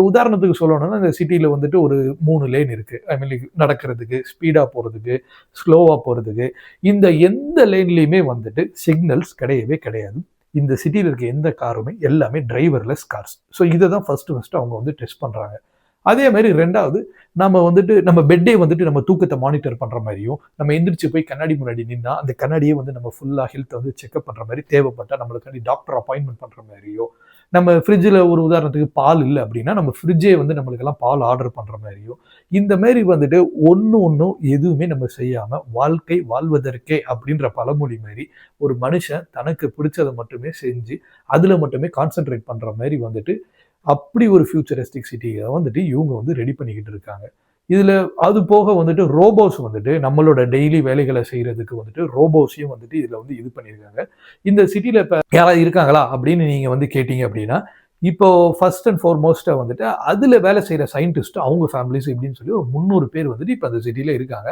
உதாரணத்துக்கு சொல்லணும்னா, இந்த சிட்டில வந்துட்டு ஒரு 3 லேன் இருக்கு. ஐ மீன் நடக்கிறதுக்கு, ஸ்பீடா போறதுக்கு, ஸ்லோவா போறதுக்கு. இந்த எந்த லேன்லயுமே வந்துட்டு சிக்னல்ஸ் கிடையவே கிடையாது. இந்த சிட்டில இருக்க எந்த காருமே எல்லாமே டிரைவர்லெஸ் கார்ஸ். ஸோ இத தான் ஃபர்ஸ்ட் அவங்க வந்து டெஸ்ட் பண்றாங்க. அதே மாரி 2வது நம்ம வந்துட்டு நம்ம பெட்டே வந்துட்டு நம்ம தூக்கத்த மானிட்டர் பண்ற மாரியும், நம்ம எந்திரிச்சு போய் கண்ணாடி முன்னாடி நின்னா, அந்த கண்ணாடியே வந்து நம்ம ஃபுல்லா ஹெல்த்த வந்து செக்கப் பண்ற மாரி தேவைப்பட்டா நம்மளுக்காண்டி டாக்டர் அப்பாயின்ட்மென்ட் பண்ற மாரியோ, நம்ம ஃப்ரிட்ஜ்ல ஒரு உதாரணத்துக்கு பால் இல்ல அப்டின்னா, நம்ம ஃப்ரிட்ஜே வந்து நம்மளுக்கெல்லாம் பால் ஆர்டர் பண்ற மாரியோ, இந்த மாரி வந்துட்டு ஒண்ணும் எதுவுமே நம்ம செய்யாம, வாழ்க்கை வாழ்வதற்கே அப்டின்ற பழமொழி மாரி, ஒரு மனுஷன் தனக்கு பிடிச்சத மட்டுமே செஞ்சு, அதுல மட்டுமே கான்சன்ட்ரேட் பண்ற மாரி வந்துட்டு அப்படி ஒரு ஃபியூச்சரிஸ்டிக் சிட்டிய வந்துட்டு இவங்க வந்து ரெடி பண்ணிக்கிட்டு இருக்காங்க. இதுல அது போக வந்துட்டு ரோபோஸ் வந்துட்டு நம்மளோட டெய்லி வேலைகள செய்றதுக்கு வந்துட்டு ரோபோஸையும் வந்துட்டு இதுல வந்து இது பண்ணியிருக்காங்க. இந்த சிட்டில இப்ப யாராவது இருக்காங்களா? அப்படின்னு நீங்க வந்து கேட்டீங்க அப்படின்னா, இப்போ ஃபர்ஸ்ட் அண்ட் ஃபார்மோஸ்ட்டா வந்துட்டு அதுல வேலை செய்ற சயின்டிஸ்ட், அவங்க ஃபேமிலிஸ் இப்படின்னு சொல்லி ஒரு 300 பேர் வந்துட்டு இப்ப அந்த சிட்டில இருக்காங்க.